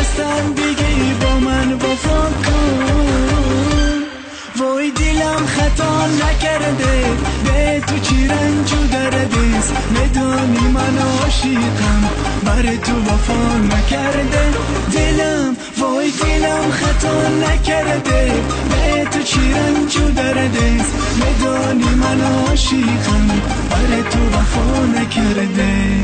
دستم بگی با من وفا کن. وای دلم خطا نکرده، به تو چی رنج و دردیست، میدانی من عاشقم برای تو وفا نکرده دلم. وای دلم خطا نکرده، به تو چی رنج و دردیست، میدانی من عاشقم برای تو وفا نکرده.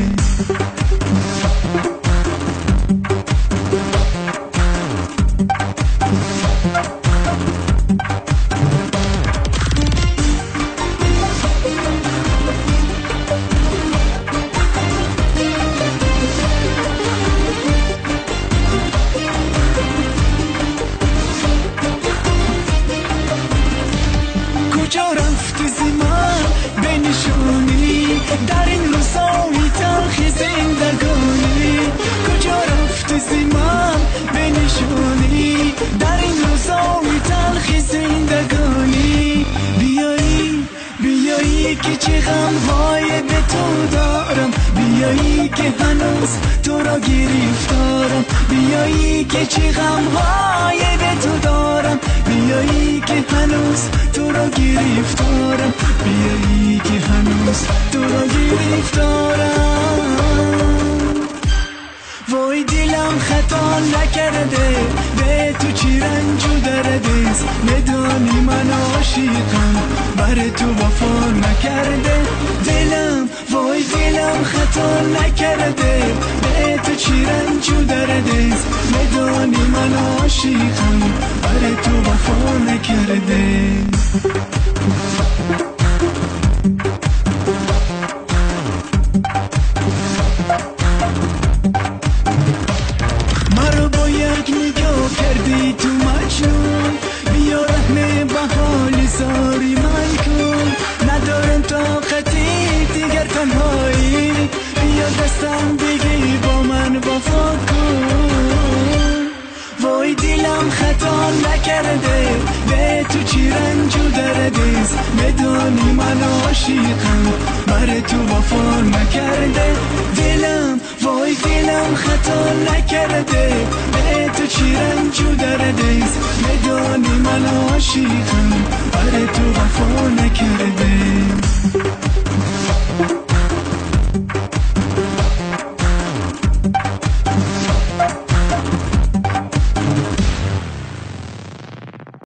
کجا رفتی زمان بنشونی در این روزای تلخ زندگانی، کجا رفتی زمان بنشونی در این روزای تلخ زندگانی. بیایی که چه غمهای به تو دارم، بیایی که هنوز تو را گرفتارم، بیایی که چه غمهای به تو دارم، بیایی که هنوز تو را گرفتارم، بیایی که هنوز تو را گرفتارم. وای دلم خطا نکرده، به تو چی رنج و دردیست، میدانی من عاشقم برای تو وفا نکرده دلم. وای دلم خطا نکرده، به تو چی رنج و دردیست، میدانی من عاشقم برای تو وفا نکرده. مرا با یک نگاه کردی تو مجنون، بیا رحم به حال زاری من کن، ندارم طاقتی دیگر تنهایی، بیا دستم بگی با من وفا کن. وای دلم خطا نکرده، به تو چی رنج و دردیست، میدانی من عاشقم برای تو وفا نکرده دلم. وای دلم خطا نکرده، به تو چی رنج و دردیست، میدانی من عاشقم برای تو وفا نکرده.